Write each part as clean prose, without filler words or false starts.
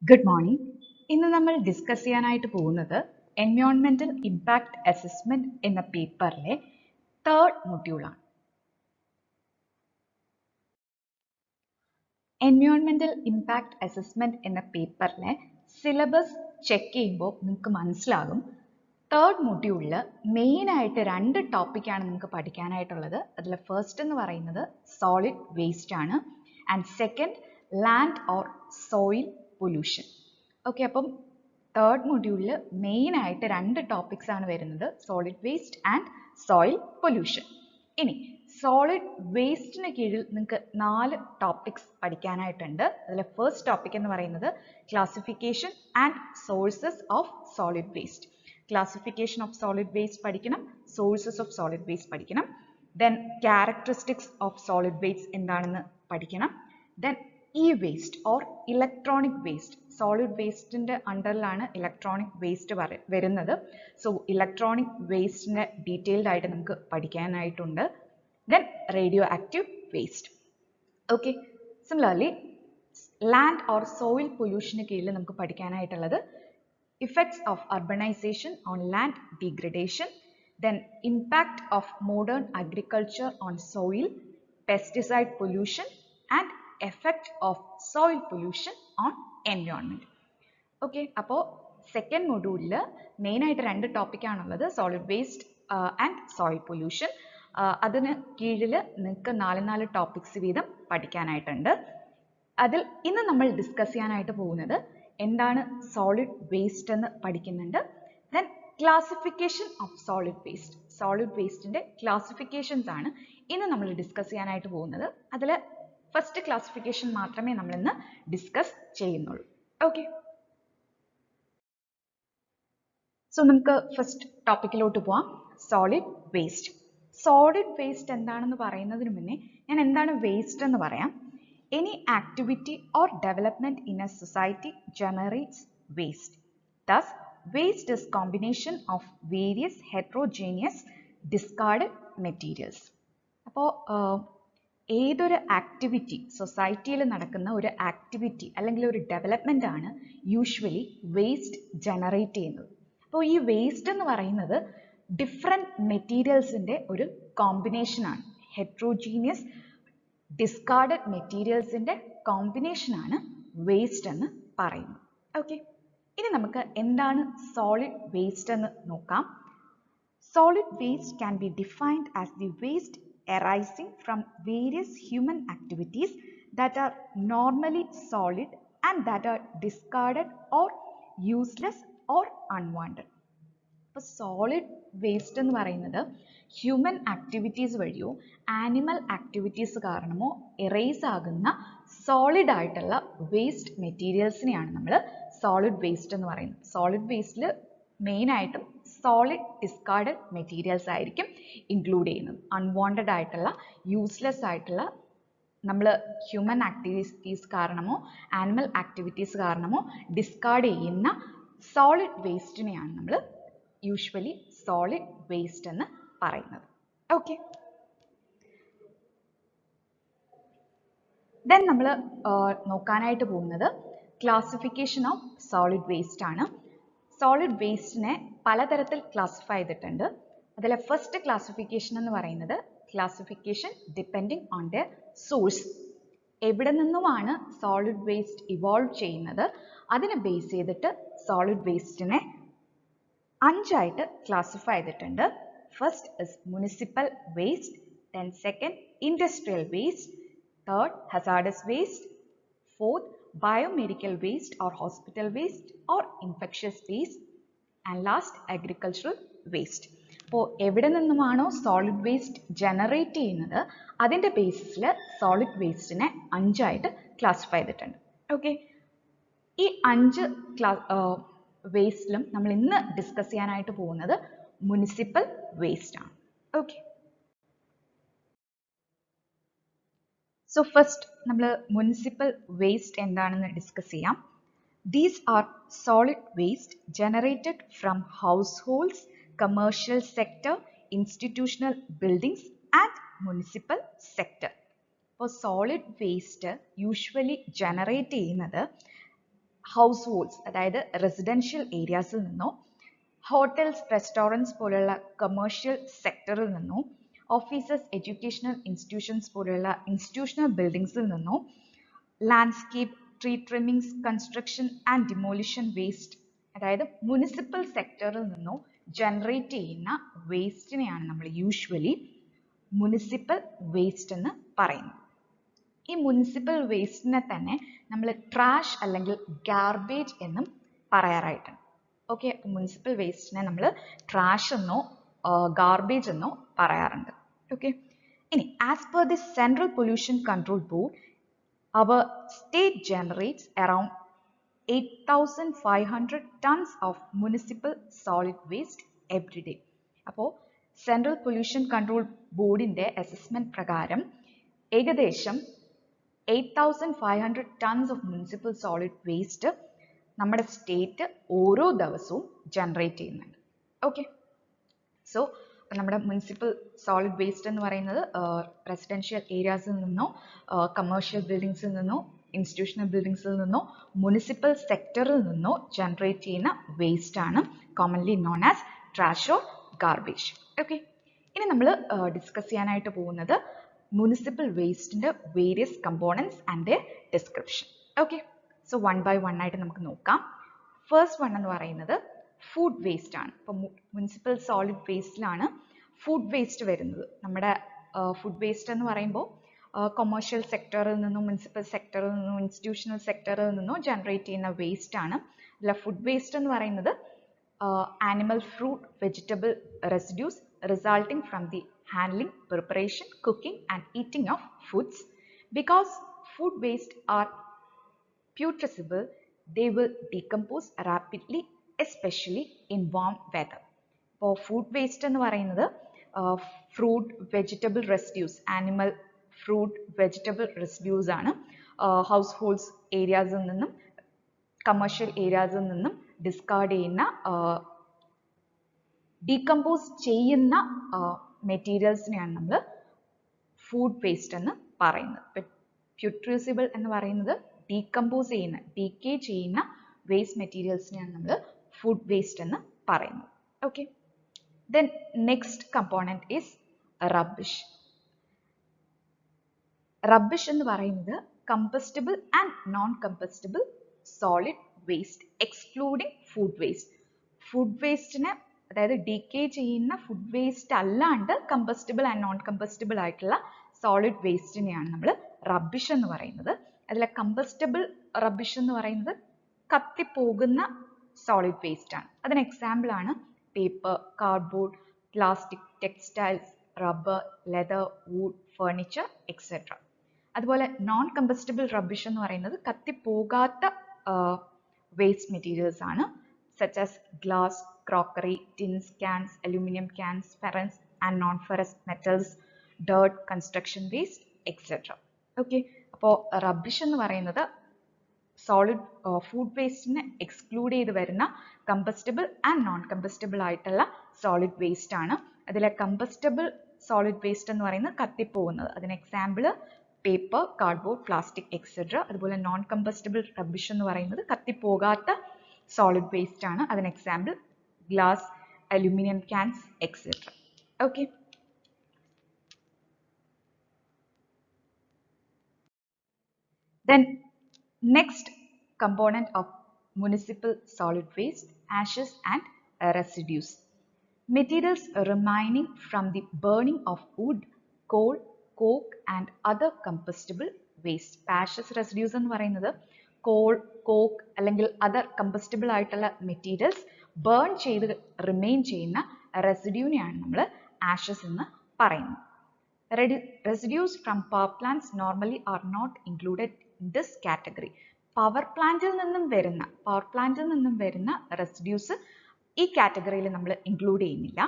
Good morning. ഇന്ന് നമ്മൾ discuss ചെയ്യാനായിട്ട് പോകുന്നത് എൻവയോൺമെന്റൽ ഇമ്പാക്ട് അസസ്മെന്റ് എന്ന പേപ്പറിലെ തേർഡ് മൊഡ്യൂളാണ്. എൻവയോൺമെന്റൽ ഇമ്പാക്ട് അസസ്മെന്റ് എന്ന പേപ്പറിലെ സിലബസ് ചെക്ക് ചെയ്യുമ്പോൾ നിങ്ങൾക്ക് മനസ്സിലാകും തേർഡ് മൊഡ്യൂളിൽ മെയിൻ ആയിട്ട് രണ്ട് ടോപ്പിക്കാണ് നിങ്ങൾക്ക് പഠിക്കാനായിട്ടുള്ളത്. അതിൽ ഫസ്റ്റ് എന്ന് പറയുന്നത് സോളിഡ് വേസ്റ്റ് ആണ് and second land or soil pollution. Okay, അപ്പം തേർഡ് മൊഡ്യൂളിൽ മെയിൻ ആയിട്ട് രണ്ട് ടോപ്പിക്സ് ആണ് വരുന്നത്, solid waste and soil pollution. ഇനി സോളിഡ് വേസ്റ്റിന് കീഴിൽ നിങ്ങൾക്ക് 4 ടോപ്പിക്സ് പഠിക്കാനായിട്ടുണ്ട്. അതിൽ ഫസ്റ്റ് ടോപ്പിക് എന്ന് പറയുന്നത് classification and sources of solid waste. Classification of solid waste പഠിക്കണം, സോഴ്സസ് ഓഫ് സോളിഡ് വേസ്റ്റ് പഠിക്കണം, then characteristics of solid waste എന്താണെന്ന് പഠിക്കണം, then e-waste or electronic waste. Solid waste ന്റെ അണ്ടറിലാണ് ഇലക്ട്രോണിക് വേസ്റ്റ് വരുന്നത്. സോ ഇലക്ട്രോണിക് വേസ്റ്റിനെ ഡീറ്റെയിൽഡ് ആയിട്ട് നമുക്ക് പഠിക്കാനായിട്ടുണ്ട്. Then radioactive waste. Okay, similarly land or soil പൊല്യൂഷന് കീഴിൽ നമുക്ക് പഠിക്കാനായിട്ടുള്ളത് effects of urbanization on land degradation, then impact of modern agriculture on soil, pesticide pollution and effect of soil pollution on environment. Okay, അപ്പോൾ second മൊഡ്യൂളിൽ main ആയിട്ട് രണ്ട് ടോപ്പിക്കാണുള്ളത്, solid waste and soil pollution. അതിന് കീഴിൽ നിങ്ങൾക്ക് 4 ടോപ്പിക്സ് വീതം പഠിക്കാനായിട്ടുണ്ട്. അതിൽ ഇന്ന് നമ്മൾ ഡിസ്കസ് ചെയ്യാനായിട്ട് പോകുന്നത് എന്താണ് സോളിഡ് വേസ്റ്റ് എന്ന് പഠിക്കുന്നുണ്ട്. Then classification of solid waste. Solid വേസ്റ്റിന്റെ ക്ലാസിഫിക്കേഷൻസ് ആണ് ഇന്ന് നമ്മൾ ഡിസ്കസ് ചെയ്യാനായിട്ട് പോകുന്നത്. അതിൽ ഫസ്റ്റ് ക്ലാസിഫിക്കേഷൻ മാത്രമേ നമ്മൾ ഇന്ന് ഡിസ്കസ് ചെയ്യുന്നുള്ളൂ. ഓക്കെ, സോ നമുക്ക് ഫസ്റ്റ് ടോപ്പിക്കിലോട്ട് പോവാം, സോളിഡ് വേസ്റ്റ്. സോളിഡ് വേസ്റ്റ് എന്താണെന്ന് പറയുന്നതിന് മുന്നേ ഞാൻ എന്താണ് വേസ്റ്റ് എന്ന് പറയാം. Any activity or development in a society generates waste. Thus, waste is combination of various heterogeneous discarded materials. അപ്പോൾ ഏതൊരു ആക്ടിവിറ്റി, സൊസൈറ്റിയിൽ നടക്കുന്ന ഒരു ആക്ടിവിറ്റി അല്ലെങ്കിൽ ഒരു ഡെവലപ്മെന്റ് ആണ് യൂഷ്വലി വേസ്റ്റ് ജനറേറ്റ് ചെയ്യുന്നത്. അപ്പോൾ ഈ വേസ്റ്റ് എന്ന് പറയുന്നത് ഡിഫറെൻറ്റ് മെറ്റീരിയൽസിൻ്റെ ഒരു കോമ്പിനേഷനാണ്. ഹെട്രോജീനിയസ് ഡിസ്കാർഡഡ് മെറ്റീരിയൽസിൻ്റെ കോമ്പിനേഷനാണ് വേസ്റ്റ് എന്ന് പറയുന്നത്. ഓക്കെ, ഇനി നമുക്ക് എന്താണ് സോളിഡ് വേസ്റ്റ് എന്ന് നോക്കാം. Solid waste can be defined as the waste arising from various human activities that are normally solid and that are discarded or useless or unwanted. അപ്പോൾ solid waste എന്ന് പറയുന്നത് ഹ്യൂമൻ ആക്ടിവിറ്റീസ് വഴിയോ animal activities കാരണമോ arise ആകുന്ന solid ആയിട്ടുള്ള waste മെറ്റീരിയൽസിനെയാണ് നമ്മൾ solid waste എന്ന് പറയുന്നത്. സോളിഡ് വേസ്റ്റിൽ മെയിനായിട്ടും സോളിഡ് ഡിസ്കാർഡഡ് മെറ്റീരിയൽസ് ആയിരിക്കും ഇൻക്ലൂഡ് ചെയ്യുന്നത്. അൺവാണ്ടഡ് ആയിട്ടുള്ള യൂസ്ലെസ് ആയിട്ടുള്ള നമ്മൾ ഹ്യൂമൻ ആക്ടിവിറ്റീസ് കാരണമോ ആനിമൽ ആക്ടിവിറ്റീസ് കാരണമോ ഡിസ്കാർഡ് ചെയ്യുന്ന സോളിഡ് വേസ്റ്റിനെയാണ് നമ്മൾ യൂഷ്വലി സോളിഡ് വേസ്റ്റ് എന്ന് പറയുന്നത്. ഓക്കെ, ദെൻ നമ്മൾ നോക്കാനായിട്ട് പോകുന്നത് ക്ലാസിഫിക്കേഷൻ ഓഫ് സോളിഡ് വേസ്റ്റ് ആണ്. സോളിഡ് വേസ്റ്റിനെ പലതരത്തിൽ ക്ലാസിഫൈ ചെയ്തിട്ടുണ്ട്. അതിൽ ഫസ്റ്റ് ക്ലാസിഫിക്കേഷൻ എന്ന് പറയുന്നത് classification depending on the source. എവിടെ നിന്നുമാണ് സോളിഡ് വേസ്റ്റ് ഇവോൾവ് ചെയ്യുന്നത് അതിനെ ബേസ് ചെയ്തിട്ട് സോളിഡ് വേസ്റ്റിനെ 5 ആയിട്ട് ക്ലാസിഫൈ ചെയ്തിട്ടുണ്ട്. First is municipal waste, then second industrial waste, third hazardous waste, fourth biomedical waste or hospital waste or infectious waste, and last agricultural waste. അപ്പോൾ എവിടെ നിന്നുമാണോ solid waste generate ചെയ്യുന്നത് അതിൻ്റെ ബേസിസിൽ solid വേസ്റ്റിനെ 5 ആയിട്ട് classify ചെയ്തിട്ടുണ്ട്. Okay, ഈ 5 വേസ്റ്റിലും നമ്മൾ ഇന്ന് ഡിസ്കസ് ചെയ്യാനായിട്ട് പോകുന്നത് മുനിസിപ്പൽ വേസ്റ്റ് ആണ്. ഓക്കെ, സോ ഫസ്റ്റ് നമ്മൾ മുനിസിപ്പൽ വേസ്റ്റ് എന്താണെന്ന് ഡിസ്കസ് ചെയ്യാം. These are solid waste generated from households, commercial sector, institutional buildings and municipal sector. അപ്പോൾ സോളിഡ് വേസ്റ്റ് യൂഷ്വലി ജനറേറ്റ് ചെയ്യുന്നത് ഹൗസ് ഹോൾഡ്സ് അതായത് റെസിഡൻഷ്യൽ ഏരിയാസിൽ നിന്നോ ഹോട്ടൽസ് റെസ്റ്റോറൻറ്റ്സ് പോലുള്ള കമേഴ്ഷ്യൽ സെക്ടറിൽ നിന്നോ ഓഫീസസ് എഡ്യൂക്കേഷണൽ ഇൻസ്റ്റിറ്റ്യൂഷൻസ് പോലുള്ള ഇൻസ്റ്റിറ്റ്യൂഷണൽ ബിൽഡിംഗ്സിൽ നിന്നോ landscape tree trimmings construction and demolition waste അതായത് മുനിസിപ്പൽ സെക്ടറിൽ നിന്നോ ജനറേറ്റ് ചെയ്യുന്ന വേസ്റ്റിനെയാണ് നമ്മൾ യൂഷ്വലി മുനിസിപ്പൽ വേസ്റ്റ് എന്ന് പറയുന്നത്. ഈ മുനിസിപ്പൽ വേസ്റ്റിനെ തന്നെ നമ്മൾ ട്രാഷ് അല്ലെങ്കിൽ ഗാർബേജ് എന്നും പറയാറായിട്ടുണ്ട്. ഓക്കെ, മുനിസിപ്പൽ വേസ്റ്റിനെ നമ്മൾ ട്രാഷ് എന്നോ ഗാർബേജ് എന്നോ പറയാറുണ്ട്. ഓക്കെ, ഇനി as per the central pollution control board our state generates around 8,500 tons of municipal solid waste every day. അപ്പോൾ സെൻട്രൽ പൊല്യൂഷൻ കൺട്രോൾ ബോർഡിന്റെ അസസ്മെന്റ് പ്രകാരം ഏകദേശം 8,500 tons of municipal solid waste നമ്മുടെ സ്റ്റേറ്റ് ഓരോ ദിവസവും ജനറേറ്റ് ചെയ്യുന്നുണ്ട്. ഓക്കെ, സോ നമ്മുടെ municipal solid waste എന്ന് പറയുന്നത് റെസിഡൻഷ്യൽ ഏരിയാസിൽ നിന്നോ കമേഴ്ഷ്യൽ ബിൽഡിംഗ്സിൽ നിന്നോ ഇൻസ്റ്റിറ്റ്യൂഷണൽ ബിൽഡിംഗ്സിൽ നിന്നോ മുനിസിപ്പൽ സെക്ടറിൽ നിന്നോ ജനറേറ്റ് ചെയ്യുന്ന വേസ്റ്റ് ആണ് commonly known as trash or garbage. Okay, ഇനി നമ്മൾ ഡിസ്കസ് ചെയ്യാനായിട്ട് പോകുന്നത് മുനിസിപ്പൽ വേസ്റ്റിന്റെ various components and their description. Okay, so one by one ആയിട്ട് നമുക്ക് നോക്കാം. ഫസ്റ്റ് വൺ എന്ന് പറയുന്നത് ഫുഡ് വേസ്റ്റ് ആണ്. ഇപ്പം മുനിസിപ്പൽ സോളിഡ് വേസ്റ്റിലാണ് ഫുഡ് വേസ്റ്റ് വരുന്നത്. നമ്മുടെ ഫുഡ് വേസ്റ്റ് എന്ന് പറയുമ്പോൾ കൊമേഴ്ഷ്യൽ സെക്ടറിൽ നിന്നും മുനിസിപ്പൽ സെക്ടറിൽ നിന്നും ഇൻസ്റ്റിറ്റ്യൂഷണൽ സെക്ടറിൽ നിന്നും ജനറേറ്റ് ചെയ്യുന്ന വേസ്റ്റ് ആണ്. അല്ല, ഫുഡ് വേസ്റ്റ് എന്ന് പറയുന്നത് animal fruit vegetable residues resulting from the handling, preparation, cooking and eating of foods. Because food waste are putrescible, they will decompose rapidly, especially in warm weather. അപ്പോൾ food waste എന്ന് പറയുന്നത് fruit vegetable residues, animal fruit vegetable residues ആണ്. House holds ഏരിയാസിൽ നിന്നും commercial ഏരിയാസിൽ നിന്നും discard ചെയ്യുന്ന decompose ചെയ്യുന്ന മെറ്റീരിയൽസിനെയാണ് നമ്മൾ food waste എന്ന് പറയുന്നത്. പ്യൂട്രസിബിൾ എന്ന് പറയുന്നത് ഡീകമ്പോസ് ചെയ്യുന്ന ഡീകേ ചെയ്യുന്ന വേസ്റ്റ് മെറ്റീരിയൽസിനെയാണ് നമ്മൾ ഫുഡ് വേസ്റ്റ് എന്ന് പറയുന്നത്. Okay, then next component is rubbish. Rubbish എന്ന് പറയുന്നത് combustible and non combustible solid waste excluding food waste. Food വേസ്റ്റിനെ അതായത് ഡീകേ ചെയ്യുന്ന ഫുഡ് വേസ്റ്റ് അല്ലാണ്ട് കമ്പസ്റ്റബിൾ ആൻഡ് നോൺ കമ്പസ്റ്റബിൾ ആയിട്ടുള്ള സോളിഡ് വേസ്റ്റിനെയാണ് നമ്മൾ റബ്ബിഷ് എന്ന് പറയുന്നത്. അതിലെ കമ്പസ്റ്റബിൾ റബ്ബിഷ് എന്ന് പറയുന്നത് കത്തിപ്പോകുന്ന സോളിഡ് വേസ്റ്റ് ആണ്. അതിന് എക്സാമ്പിൾ ആണ് paper, cardboard, plastic, textiles, rubber, leather, wood, furniture etcetera. അതുപോലെ നോൺ കമ്പസ്റ്റബിൾ റബ്ബിഷ് എന്ന് പറയുന്നത് കത്തിപ്പോകാത്ത വേസ്റ്റ് മെറ്റീരിയൽസ് ആണ്. such as glass, crockery, tins, cans, aluminum cans, ferrous and non-ferrous metals, dirt, construction waste, etc. Okay, അപ്പോൾ rubbish എന്ന് പറയുന്നത് solid food വേസ്റ്റിനെ exclude ചെയ്ത് വരുന്ന കമ്പസ്റ്റബിൾ ആൻഡ് നോൺ കമ്പസ്റ്റബിൾ ആയിട്ടുള്ള സോളിഡ് വേസ്റ്റ് ആണ്. അതിലെ കമ്പസ്റ്റബിൾ സോളിഡ് വേസ്റ്റ് എന്ന് പറയുന്നത് കത്തിപ്പോകുന്നത്. അതിന് example paper, cardboard, plastic etcetera. അതുപോലെ നോൺ കമ്പസ്റ്റബിൾ റബ്ബിഷ് എന്ന് പറയുന്നത് കത്തിപ്പോകാത്ത സോളിഡ് വേസ്റ്റ് ആണ്. അതിന് example glass, aluminium cans etcetera. Okay, then next component of municipal solid waste, ashes and residues. Materials remaining from the burning of wood, coal, coke and other combustible waste. Ashes, residues എന്ന് പറയുന്നത് coal, coke അല്ലെങ്കിൽ other combustible ആയിട്ടുള്ള materials burn ചെയ്ത് remain ചെയ്യുന്ന റെസിഡ്യൂനെയാണ് നമ്മൾ ashes എന്ന് പറയുന്നത്. Residues from power plants normally are not included in this category. Power പ്ലാന്റിൽ നിന്നും വരുന്ന റെസിഡ്യൂസ് ഈ കാറ്റഗറിയിൽ നമ്മൾ ഇൻക്ലൂഡ് ചെയ്യുന്നില്ല.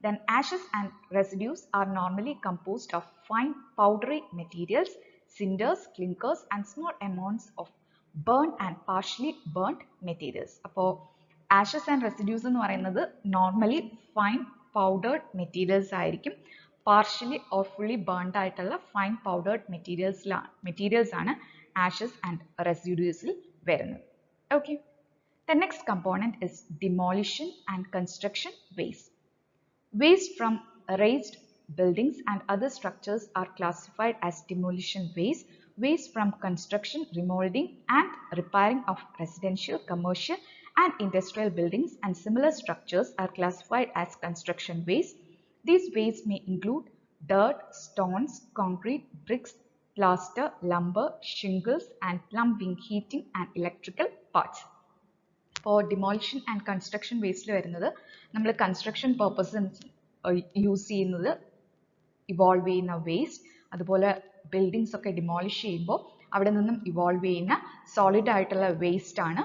Then ashes and residues are normally composed of fine powdery materials, cinders, clinkers and small amounts of burnt and partially burnt materials. അപ്പോൾ ashes and residues എന്ന് പറയുന്നത് നോർമലി ഫൈൻ പൗഡേർഡ് മെറ്റീരിയൽസ് ആയിരിക്കും. Partially or fully burned ആയിട്ടുള്ള fine powdered materials ആണ് Ashes and റെസിഡ്യൂസിൽ വരുന്നത്. Okay. The next component is demolition and construction waste. Waste from raised buildings and other structures are classified as demolition waste. Waste from construction, remodeling and repairing of residential, commercial and industrial buildings and similar structures are classified as construction waste. These waste may include dirt, stones, concrete, bricks, plaster, lumber, shingles and plumbing, heating and electrical parts. For demolition and construction waste വരുന്നത് നമ്മൾ construction purposes use ചെയ്യുന്നത് evolve ചെയ്യുന്ന waste, അതുപോലെ buildings ഒക്കെ demolish ചെയ്യുമ്പോൾ അവിടെ നിന്നും evolve ചെയ്യുന്ന സോളിഡ് ആയിട്ടുള്ള വേസ്റ്റ് ആണ്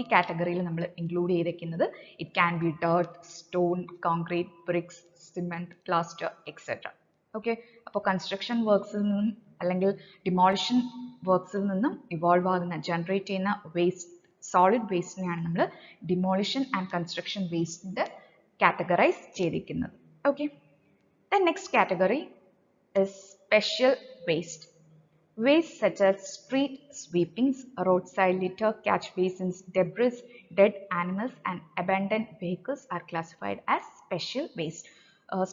ഈ കാറ്റഗറിയിൽ നമ്മൾ ഇൻക്ലൂഡ് ചെയ്തിരിക്കുന്നത്. It can be dirt, stone, concrete, bricks, cement, plaster etcetera. Okay, അപ്പോൾ കൺസ്ട്രക്ഷൻ വർക്ക്സിൽ നിന്നും അല്ലെങ്കിൽ ഡിമോളിഷൻ വർക്ക്സിൽ നിന്നും ഇവോൾവ് ആകുന്ന ജനറേറ്റ് ചെയ്യുന്ന വേസ്റ്റ്, സോളിഡ് വേസ്റ്റിനെയാണ് നമ്മൾ ഡിമോളിഷൻ ആൻഡ് കൺസ്ട്രക്ഷൻ വേസ്റ്റിന്റെ കാറ്റഗറൈസ് ചെയ്തിരിക്കുന്നത്. Okay, the next category is special waste. Waste such as street sweepings, roadside litter, catch basins, debris, dead animals and abandoned vehicles are classified as special waste.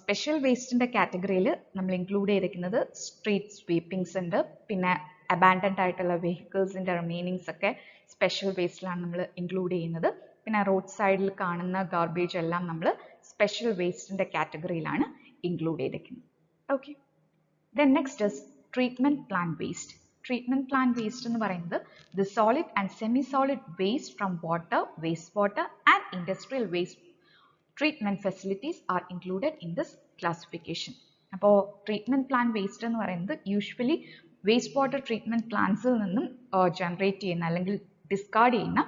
Special waste in the category നമ്മൾ include ചെയ്തിരിക്കുന്നത് street sweepings ഉണ്ട്, പിന്നെ abandoned ആയിട്ടുള്ള vehicles ന്റെ remainings ഒക്കെ special waste ലാണ് നമ്മൾ include ചെയ്യുന്നത്. പിന്നെ റോഡ് സൈഡിൽ കാണുന്ന ഗാർബേജ് എല്ലാം നമ്മൾ സ്പെഷ്യൽ വേസ്റ്റിന്റെ കാറ്റഗറിയിലാണ് include ചെയ്തിരിക്കുന്നത്. Okay. Then next is treatment plant waste. Treatment plant waste എന്ന് പറയുന്നത് the solid and semi-solid waste from water, wastewater and industrial waste treatment facilities are included in this classification. അപ്പോൾ treatment plant waste എന്ന് പറയുന്നത് usually waste water treatment പ്ലാന്റ്സിൽ നിന്നും generate ചെയ്യുന്ന അല്ലെങ്കിൽ discard ചെയ്യുന്ന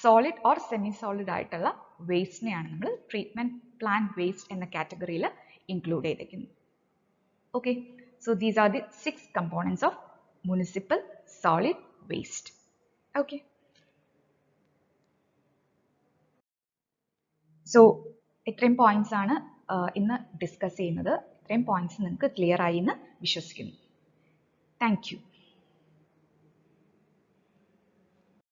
solid or semi solid ആയിട്ടുള്ള വേസ്റ്റിനെയാണ് നമ്മൾ treatment plant waste എന്ന കാറ്റഗറിയിൽ include ചെയ്തിരിക്കുന്നത്. Okay, so these are the 6 components of municipal solid waste. Okay, so ഇത്രയും പോയിന്റ്സ് ആണ് ഇന്ന് ഡിസ്കസ് ചെയ്യുന്നത്. ഇത്രയും പോയിന്റ്സ് നിങ്ങൾക്ക് ക്ലിയർ ആയി എന്ന് വിശ്വസിക്കുന്നു. Thank you.